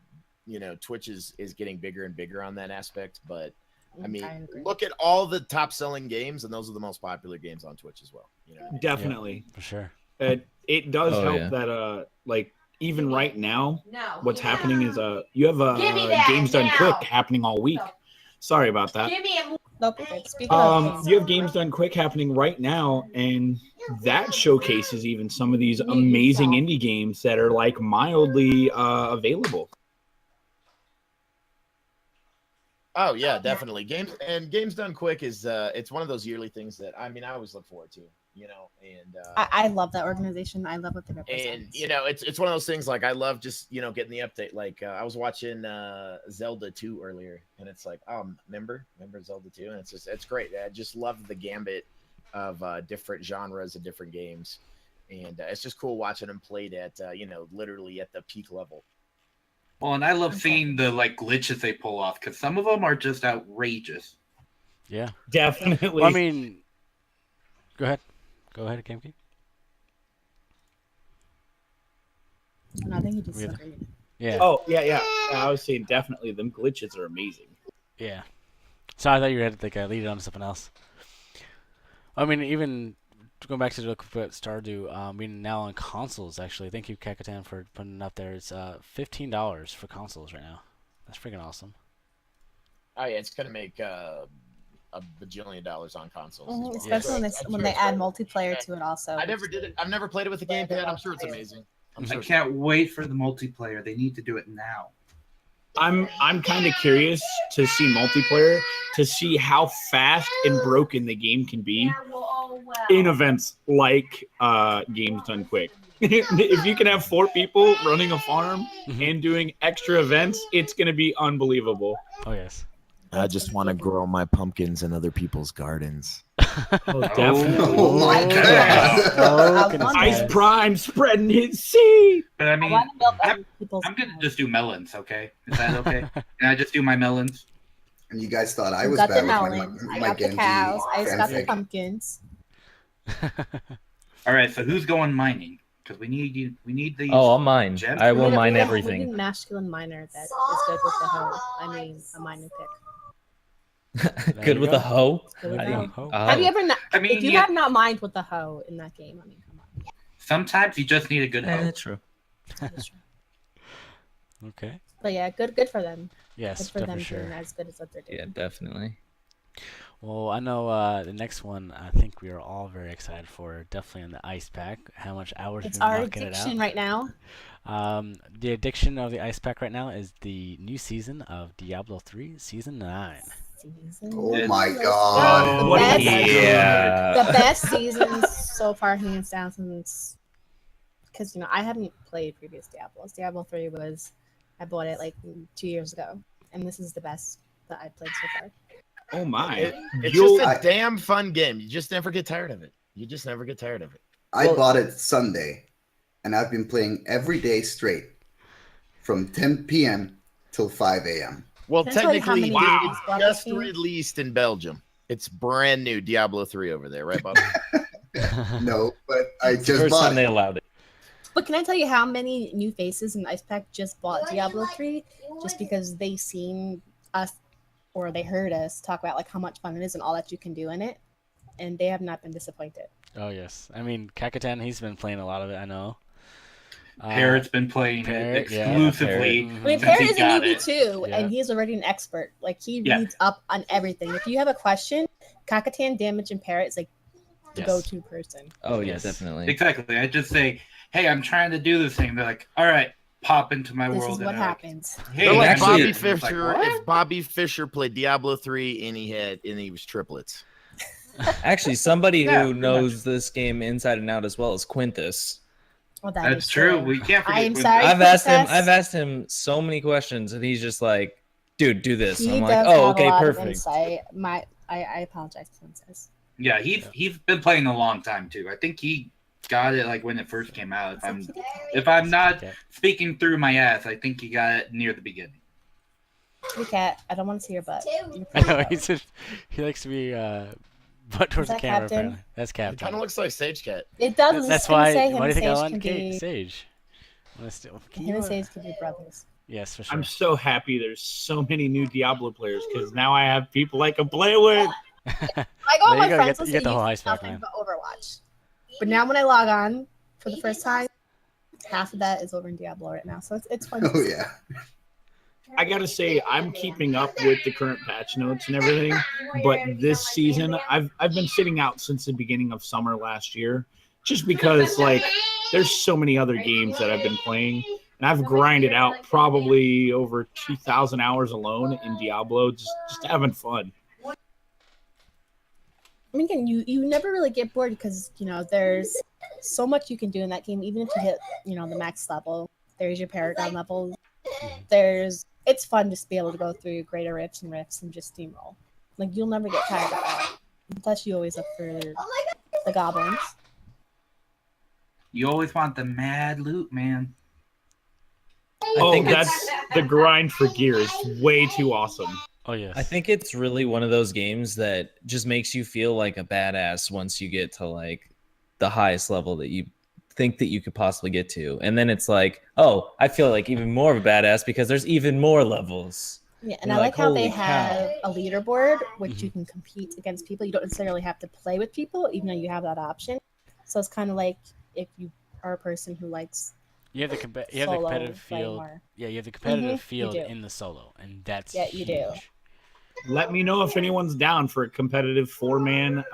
you know, Twitch is getting bigger and bigger on that aspect, but I mean, agree. look at all the top selling games, and those are the most popular games on Twitch as well. You know what I mean? Definitely. For sure. It does Oh, help yeah. that like even right now, No. what's happening is you have Give me that Games Done now. Quick happening all week. Sorry about that. Give me a Nope. Okay. Speaking of You have Games Done Quick happening right now, and that showcases even some of these amazing indie games that are like mildly available. Oh yeah, definitely. Games Done Quick is it's one of those yearly things that I mean I always look forward to, you know, and I love that organization. I love what they represent. and you know it's one of those things like I love just you know getting the update. Like I was watching Zelda 2 earlier, and it's like remember Zelda 2, and it's great. I just love the gambit of different genres and different games, and it's just cool watching them played at you know literally at the peak level. Well, and I love seeing the like glitches they pull off because some of them are just outrageous. Yeah. Definitely. Well, I mean, go ahead, Gamekey. No, I think you just Really? agreed. Yeah. oh yeah. I was saying definitely them glitches are amazing. Yeah. So I thought you had like lead it on to something else. I mean, even going back to the Stardew, I mean now on consoles actually. Thank you, Kakatan, for putting it up there. It's $15 for consoles right now. That's freaking awesome. Oh yeah, it's gonna make a bajillion dollars on consoles. as well. Especially when, I'm when sure they it's add great. multiplayer to it also. I never did it. I've never played it with a gamepad. I'm sure it's amazing. I'm I sure. can't wait for the multiplayer. They need to do it now. I'm kind of curious to see multiplayer, to see how fast and broken the game can be in events like Games Done Quick. If you can have 4 people running a farm and doing extra events, it's going to be unbelievable. Oh yes. I just want to grow my pumpkins in other people's gardens. Oh, definitely. Oh my god. Oh, I goodness want Ice gracious. Prime spreading his seed. But I I mean, want to build I'm- other people's. I'm gonna just do melons. Okay, is that okay? Can I just do my melons? And you guys thought I You was got bad the with melons. I my got the Genji cows. I just got the fanfic. pumpkins. All right, so who's going mining? Because we need you. We need these. Oh, I'll mine. Gems? I will We mine need a everything. masculine miner that is good with the hoe. I mean, a mining pick. There Good you with go. a hoe. Good with There the you hoe. go. Oh. Have you ever not? I mean, If you yeah, have not mined with the hoe in that game, I mean, come on. sometimes you just need a good hoe. True. That's true. Okay. But yeah, good for them. Yes, Good for them for sure. doing as good as what they're doing. Yeah, definitely. Well, I know the next one. I think we are all very excited for. Definitely in the ice pack. How much hours It's we've been our knocking it addiction out. right now. The addiction of the ice pack right now is the new season of Diablo 3 Season 9. Season Oh one. my Let's god. go. The what best, is it? Yeah. the best seasons so far, hands down, since because I haven't played previous Diablos. Diablo 3 was I bought it like 2 years ago, and this is the best that I've played so far. Oh my. It's You'll- just a damn fun game. You just never get tired of it. You just never get tired of it. I Well- bought it Sunday, and I've been playing every day straight from 10 p.m. till 5 a.m. Well, Can I tell you how technically, many Wow. games brought just this game? released in Belgium. It's brand new Diablo 3 over there, right, Bob? No, but I It's the just first bought time they it. allowed it. But can I tell you how many new faces in Ice Pack just bought Diablo 3 just because they seen us or they heard us talk about like how much fun it is and all that you can do in it, and they have not been disappointed. Oh yes, I mean Kakatan. He's been playing a lot of it. I know. Parrot's been playing Parrot, it yeah, exclusively. Parrot. I mean, Mhm. Since Parrot he is a got newbie it. too, Yeah. and he's already an expert. Like he Yeah. reads up on everything. If you have a question, Kakatan, Damage, and Parrot is like the Yes. go-to person. Oh yeah, Yes. definitely. Exactly. I just say, "Hey, I'm trying to do this thing." They're like, "All right, pop into my This world. is what and they're like, happens. hey, They're like actually- Bobby and it's like, Fischer. what? If Bobby Fischer played Diablo 3 and he was triplets. Actually, somebody Yeah, who pretty knows this game inside and out as well is Quintus. Well, that That's is true. We can't forget. I am Quintus. sorry. I've asked him so many questions, and he's just like, "Dude, do this." He And I'm does like, "Oh, have okay, a lot of perfect." insight. I apologize, Princess. Yeah, he's been playing a long time too. I think he got it like when it first came out. If I'm not Okay. speaking through my ass, I think he got it near the beginning. Kitty cat, I don't want to see your butt. You're I pretty know butt. he likes to be butt towards the that camera. Captain? Apparently, that's It kind Captain. of looks like Sage Cat. It does. I was That's just gonna why. say him Why do you think I and Sage want can be. Sage? Wanna still- can Him you, and Sage can be brothers. Yes, for sure. I'm so happy there's so many new Diablo players because now I have people I can play with. Like all There my you go, friends you will get say the whole use ice pack, nothing man. but Overwatch. But now when I log on for the first time, half of that is over in Diablo right now. So it's fun. to Oh see. yeah. I gotta say, I'm keeping up with the current patch notes and everything. But this season, I've been sitting out since the beginning of summer last year, just because like there's so many other games that I've been playing, and I've grinded out probably over 2,000 hours alone in Diablo, just having fun. I mean, again, you never really get bored because there's so much you can do in that game. Even if you hit the max level, there's your Paragon level. It's fun just to be able to go through greater rifts and just steamroll. Like you'll never get tired of that. Plus, you always look for the goblins. You always want the mad loot, man. Oh, think that's the grind for gear is way too awesome. Oh yes. I think it's really one of those games that just makes you feel like a badass once you get to like the highest level that you think that you could possibly get to. And then it's like, oh, I feel like even more of a badass because there's even more levels. Yeah, and You're I like, like how they "Holy cow." have a leaderboard, which Mhm. you can compete against people. You don't necessarily have to play with people, even though you have that option. So it's kind of like if you are a person who likes you have the solo competitive play field. more. Yeah, you have the competitive you field do. in the solo, and that's Yeah, you do. huge. Let me know if anyone's down for a competitive 4-man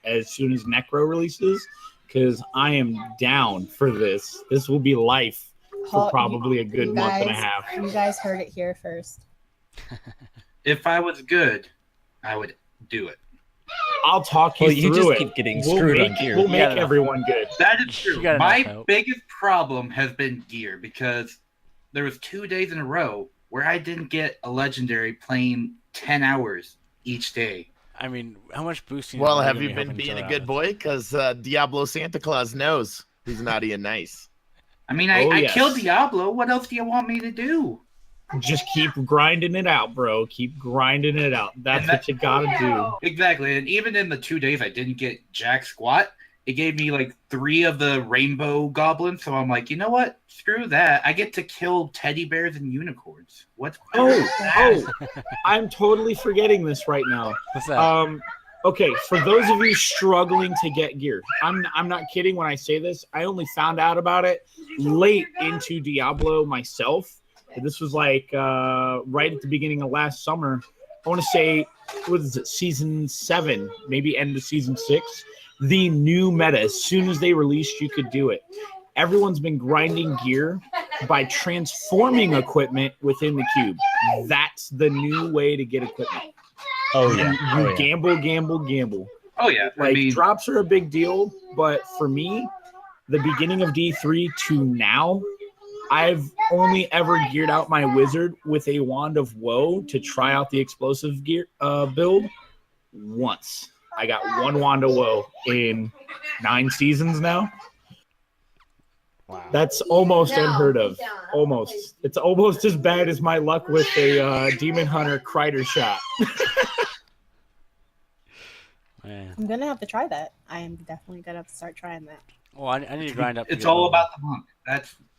as soon as Necro releases, because I am down for this. This will be life for Oh, probably a good you month and a guys- half. You guys heard it here first. If I was good, I would do it. I'll talk you Well, you through just it. keep getting We'll screwed make, on gear. We'll You make gotta know. everyone good. That is You true. got enough My help. biggest problem has been gear because there was 2 days in a row where I didn't get a legendary playing 10 hours each day. I mean, how much boosting? Well, are have gonna you be been hoping to being a throw good out? boy? Because Diablo Santa Claus knows who's naughty and nice. I mean, Oh, I yes. killed Diablo. What else do you want me to do? Just keep grinding it out, bro. Keep grinding it out. That's And that- what you gotta do. Exactly. And even in the 2 days I didn't get jack squat, it gave me like 3 of the rainbow goblins. So I'm like, you know what? Screw that. I get to kill teddy bears and unicorns. What's Oh, I'm totally forgetting this right now. What's that? Okay, for those of you struggling to get gear, I'm not kidding when I say this. I only found out about it late into Diablo myself. This was like right at the beginning of last summer. I want to say, what is it, season 7, maybe end of season 6. The new meta, as soon as they released, you could do it. Everyone's been grinding gear by transforming equipment within the cube. That's the new way to get equipment. Oh You gamble. Oh yeah. I Like mean, drops are a big deal, but for me, the beginning of D3 to now, I've only ever geared out my wizard with a wand of woe to try out the explosive gear build once. I got one wand of woe in 9 seasons now. Wow. That's almost unheard of. Almost. It's almost as bad as my luck with a Demon Hunter Crider shot. Man. I'm gonna have to try that. I am definitely gonna have to start trying that. Well, I need to grind up. to it's get all level. about the monk.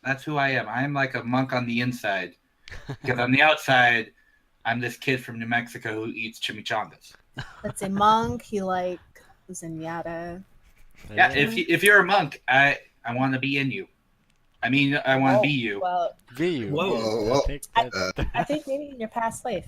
That's who I am. I'm like a monk on the inside. Because on the outside, I'm this kid from New Mexico who eats chimichangas. That's a monk. He like Zenyatta. There Yeah, you go. if you're a monk, I want to be in you. I mean, I want to be you. Well, Be you. Whoa. I think that- I think maybe in your past life,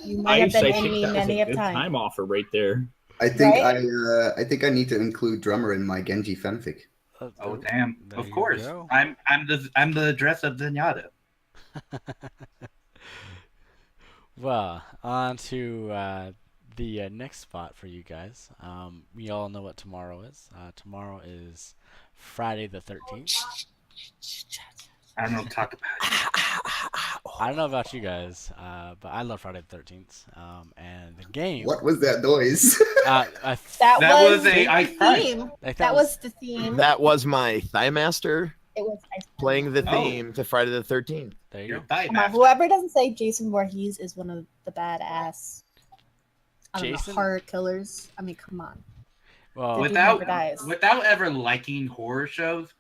you might have I been think in me that was many a of good time. time offer right there. I think Right? I think I need to include drummer in my Genji fanfic. Oh damn! there Of you course, go. I'm the dress of Zenyatta. Well, on to the next spot for you guys. We all know what tomorrow is. Tomorrow is Friday the 13th. I don't talk about it. I don't know about you guys, but I love Friday the 13th. And the game. What was that noise? I That, That was, was a the ice pipe. theme. think That was the theme. That was my Thigh Master It was ice cream. playing the Oh. theme to Friday the 13th. there you Your go. thigh Come on, master. whoever doesn't say Jason Voorhees is one of the badass, I don't Jason? know, horror killers. I mean, come on. Well, Dude Without never dies. without ever liking horror shows,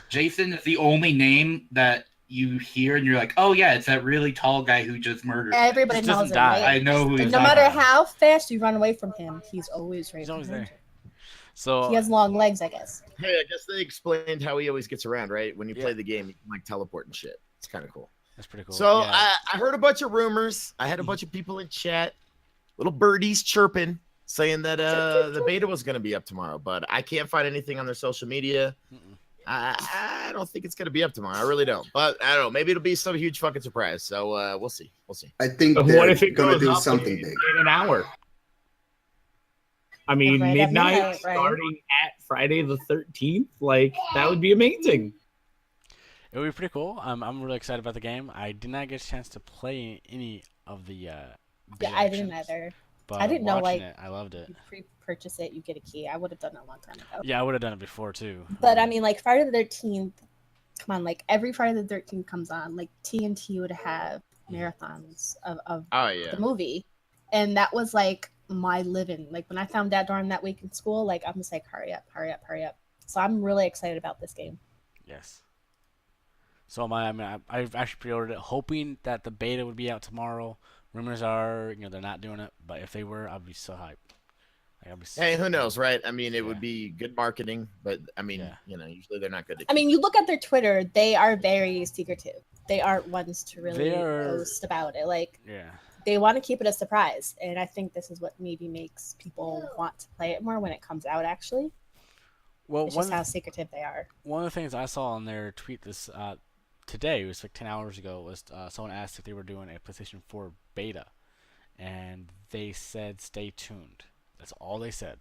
Jason is the only name that you hear and you're like, oh yeah, it's that really tall guy who just murdered. Everybody Just knows doesn't it, die. right? I know who And he's no talking matter about. how fast you run away from him, he's always right. he's always behind there. So you. He has long legs, I guess. Hey, I guess they explained how he always gets around, right? When you Yeah. play the game, you can like teleport and shit. It's kind of cool. that's pretty cool. So yeah. I heard a bunch of rumors. I had a bunch of people in chat, little birdies chirping, saying that the beta was going to be up tomorrow, but I can't find anything on their social media. Mm-mm. I don't think it's going to be up tomorrow. I really don't. But I don't know. Maybe it'll be some huge fucking surprise. So we'll see. We'll see. I think But they're what if it gonna goes do up something in big. an hour? I mean, Right at midnight midnight, right? starting at Friday the 13th. Like that would be amazing. It would be pretty cool. I'm really excited about the game. I did not get a chance to play any of the Yeah, beta I didn't actions, either. But I didn't know, watching like, it, I loved it. You pre-purchase it, you get a key. I would have done it a long time ago. Yeah, I would have done it before too. But I mean, like Friday the 13th, come on, like every Friday the 13th comes on, like TNT would have marathons of Oh, yeah. the movie, and that was like my living. Like when I found out during that week in school, like I'm just like, hurry up, hurry up, hurry up. So I'm really excited about this game. Yes. So I've actually pre-ordered it, hoping that the beta would be out tomorrow. Rumors are, they're not doing it, but if they were, I'd be so hyped. Like, I'd be so Hey, who knows, right? I mean, it Yeah. would be good marketing, but I mean, Yeah. usually they're not good. I mean, you look at their Twitter; they are very secretive. They aren't ones to really They're- post about it. Like Yeah. they want to keep it a surprise, and I think this is what maybe makes people want to play it more when it comes out. Actually, Well, it's just how secretive they are. one of the things I saw on their tweet this today, it was like 10 hours ago, was someone asked if they were doing a PlayStation 4 beta, and they said stay tuned. That's all they said.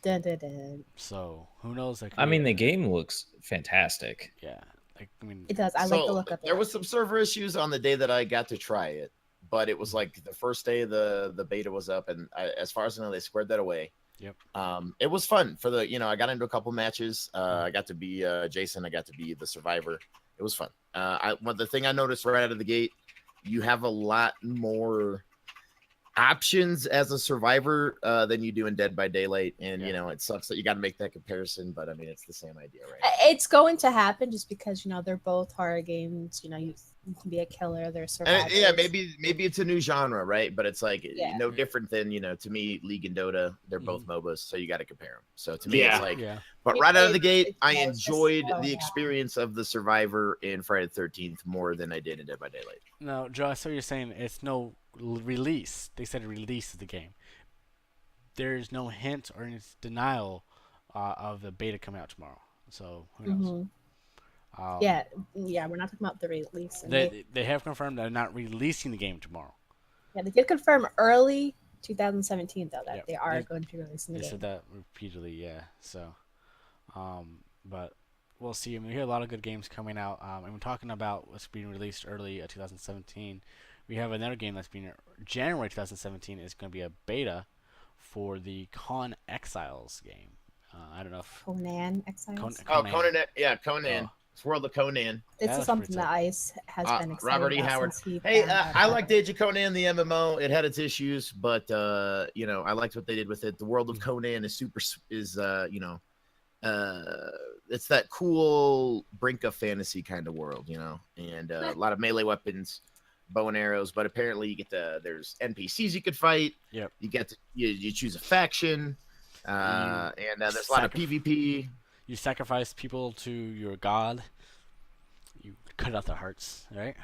Dun, dun, dun. So who knows? Like, I mean, the game looks fantastic. yeah, like I mean, It does. I like the look of it. There was some server issues on the day that I got to try it, but it was like the first day the beta was up, and as far as I know, they squared that away. Yep. It was fun for the I got into a couple matches. I got to be Jason. I got to be the survivor. It was fun. The thing I noticed right out of the gate, you have a lot more options as a survivor than you do in Dead by Daylight, and Yeah. it sucks that you got to make that comparison, but I mean it's the same idea, right? It's going to happen just because they're both horror games. You can be a killer. They're survivors. Yeah, maybe it's a new genre, right? But it's like Yeah. no different than to me, League and Dota. They're both MOBAs, so you got to compare them. So to me, Yeah. it's like, yeah. but It- right out of the it's- gate, it's I more just enjoyed going the out. experience of the Survivor in Friday the 13th more than I did in Dead by Daylight. No, Joe, I saw you're saying it's no release. They said release of the game. There's no hint or any denial of the beta coming out tomorrow. So who knows? Mhm. Um, Yeah, we're not talking about the release. And They have confirmed they're not releasing the game tomorrow. they did confirm early 2017 though that Yep. they are They- going to be releasing the They game. said that repeatedly, yeah. So, but we'll see. I mean, we hear a lot of good games coming out. And we're talking about what's being released early 2017. We have another game that's being January 2017 is going to be a beta for the Con Exiles game. I don't know if Conan Exiles. Conan. Conan. Oh. It's World of Conan. This That is looks something pretty that tight. ICE has been excited Robert E. about Howard. since he Hey, found out I about liked it. Age of Conan, the MMO. It had its issues, but I liked what they did with it. The world of Conan is it's that cool brink of fantasy kind of world, and a lot of melee weapons, bow and arrows. But apparently, you get there's NPCs you could fight. Yep. You get to, you choose a faction, and there's a lot of PvP. You sacrifice people to your god. You cut out their hearts, right?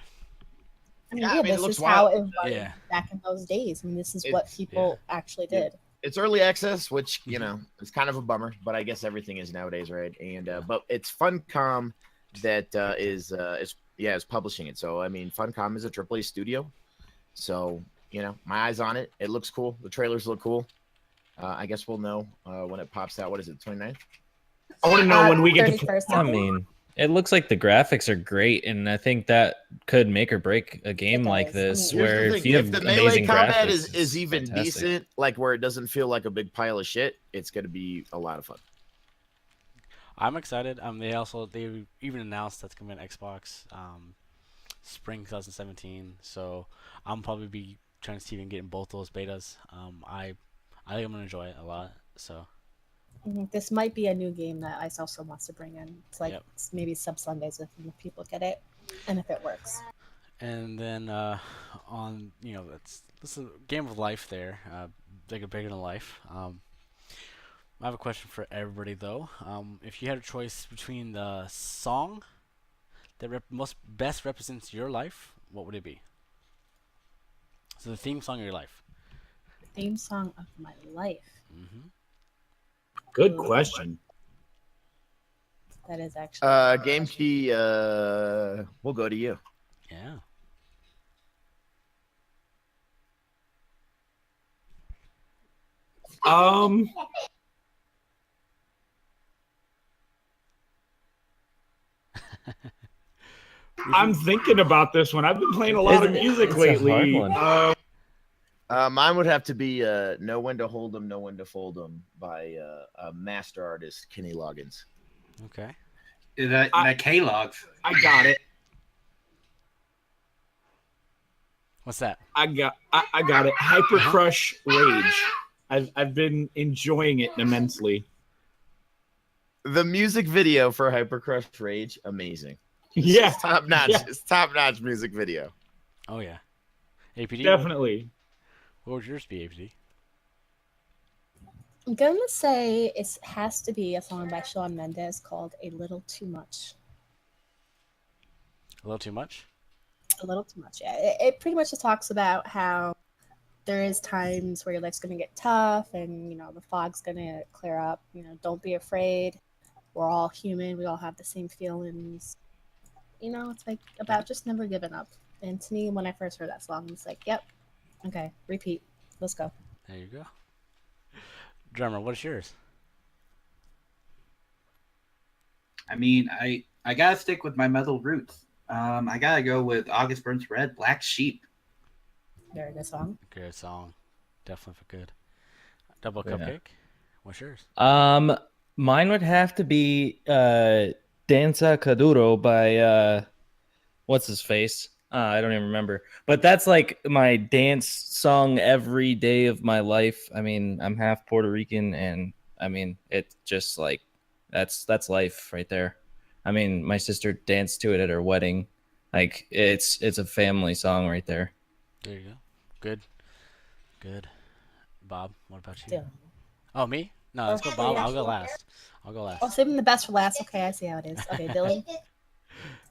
I mean, Yeah, I mean, it this looks is how wild. it was Yeah. back in those days. I mean, this is It- what people actually did. It's early access, which is kind of a bummer, but I guess everything is nowadays, right? And but it's Funcom that is publishing it. So I mean, Funcom is a AAA studio, so my eyes on it. It looks cool. The trailers look cool. I guess we'll know when it pops out. What is it, 29th? I want to know when we get to. 31st. I mean, it looks like the graphics are great, and I think that could make or break a game It like does. this. I mean, Where Here's the if thing, you if have the melee amazing combat graphics, is even fantastic. decent, like where it doesn't feel like a big pile of shit, it's gonna be a lot of fun. I'm excited. They even announced that's gonna be on Xbox spring 2017. So I'm probably be trying to see if I can get in both those betas. I think I'm gonna enjoy it a lot. So This might be a new game that Ice also wants to bring in. It's like Yep. maybe sub Sundays if people get it, and if it works. and then on this is a game of life there, bigger than life. I have a question for everybody though. If you had a choice between the song that best represents your life, what would it be? So the theme song of your life. Theme song of my life. Mm-hmm. Good question. That is actually. Game Key, we'll go to you. Yeah. I'm thinking about this one. I've been playing a lot of music It's a hard lately. one. Mine would have to be "Know When to Hold 'Em, Know When to Fold 'Em" by a master artist, Kenny Loggins. Okay. That K-Logs. I got it. What's that? I got it. Hyper Crush Rage. I've been enjoying it immensely. The music video for Hyper Crush Rage, amazing. Yeah, It's top notch. Yeah. It's top notch music video. Oh yeah. APD. definitely. What would yours be, APD? I'm gonna say it has to be a song by Shawn Mendes called "A Little Too Much." A little too much. A little too much. Yeah, it pretty much just talks about how there is times where your life's gonna get tough, and the fog's gonna clear up. Don't be afraid. We're all human. We all have the same feelings. It's like about just never giving up. And to me, when I first heard that song, it's like, yep, okay, repeat, let's go. There you go. Drummer, what's yours? I mean, I gotta stick with my metal roots. I gotta go with August Burns Red, Black Sheep. Very good song. Good song. Definitely for good. Double Yeah. Cupcake. What's yours? Mine would have to be Danza Kuduro by what's his face? I don't even remember. But that's like my dance song every day of my life. I mean, I'm half Puerto Rican, and I mean, it just like that's life right there. I mean, my sister danced to it at her wedding. Like it's a family song right there. There you go. Good. Good. Bob, what about you? Still. Oh, me? No, let's go, Bob. I'll go last. Oh, saving the best for last. Okay, I see how it is. Okay, Dylan.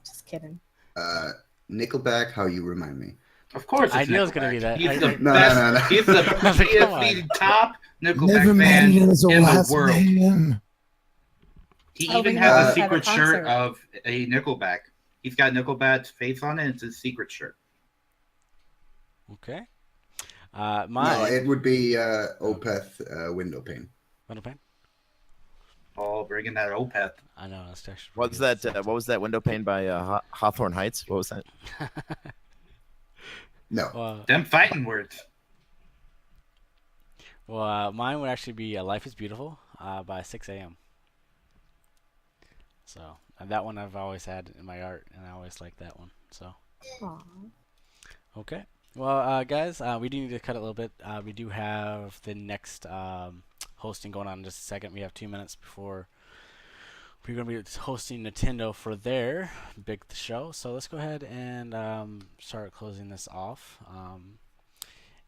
Just kidding. Nickelback, How You Remind Me. Of course, I it's knew it was gonna be Nickelback. that. He's the No, best. no, no. He's the Come on. PSV top Nickelback fan in the world. He Oh, even we has have a a secret concert. shirt of a Nickelback. He's got Nickelback's face on it. And it's his secret shirt. Okay. No, Mine. it would be Opeth Window Pane. Window pane? Oh, bringing that Opeth. I know. That's actually What's pretty that? good. What was that window pane by Hawthorne Heights? What was that? No. Them fighting words. Mine would actually be "Life Is Beautiful" by 6 a.m. So that one I've always had in my art, and I always like that one. So Aw. okay. Well, guys, we do need to cut it a little bit. We do have the next hosting going on in just a second. We have 2 minutes before we're going to be hosting Nintendo for their big show. So let's go ahead and start closing this off.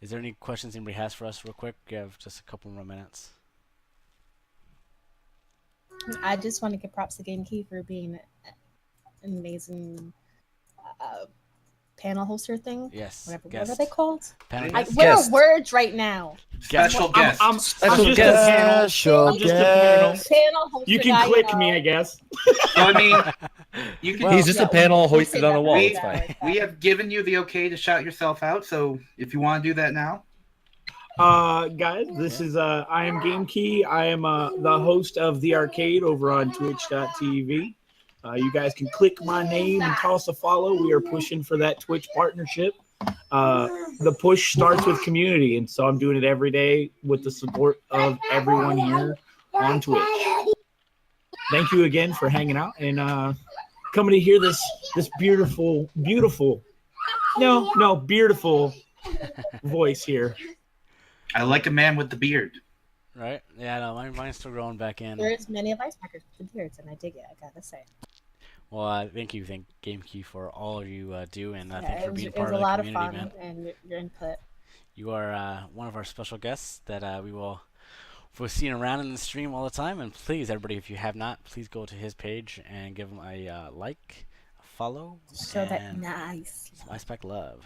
Is there any questions anybody has for us real quick? We have just a couple more minutes. I just want to give props to Game Key for being an amazing panel hoster thing. Yes. Whatever. What Guest. are they called? Panel I, guest. where are Guest. words right now? Special guest. I'm Special just guest. a panel. Special I'm just a panel. guest. Panel hoster. You can guy, click know. me, I guess. So, I mean, you can. Well, He's just a no, panel we'll hoisted save on a that wall. for We- It's fine. we have given you the okay to shout yourself out. So if you want to do that now, Guys, this is I am GameKey. I am the host of The Arcade over on Twitch.tv. You guys can click my name and toss a follow. We are pushing for that Twitch partnership. The push starts with community, and so I'm doing it every day with the support of everyone here on Twitch. Thank you again for hanging out and coming to hear this beautiful voice here. I like a man with the beard. Right? Yeah, no, mine's still growing back in. There's many of ice packers with beards, and I dig it. I gotta say. Well, thank you, GameKey, for all you do, and Yeah, thanks for it being was part a of the lot of community, fun, man. and your input. You are one of our special guests that we will we're seeing around in the stream all the time. And please, everybody, if you have not, please go to his page and give him a like, a follow, So that and nice. some Ice Pack love.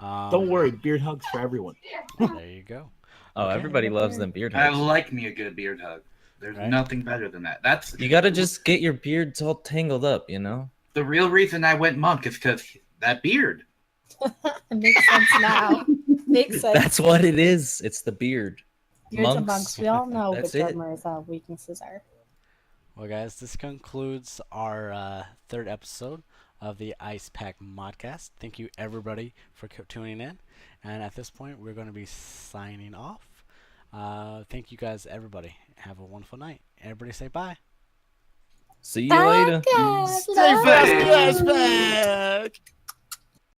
Don't worry, beard hugs for everyone. There you go. Oh, Okay. everybody loves them beard I hugs. like me a good beard hug. There's Right. nothing better than that. That's You gotta just get your beards all tangled up, you know? the real reason I went monk is because that beard. It makes sense now. Makes sense. That's what it is. It's the beard. Beards and monks. monks. We all know what That's it. drummers' weaknesses are. Well, guys, this concludes our third episode of the Ice Pack Modcast. Thank you, everybody, for tuning in. And at this point, we're going to be signing off. Thank you, guys, everybody. Have a wonderful night. Everybody say bye. See you later. Podcast, Stay love. fast, guys, man.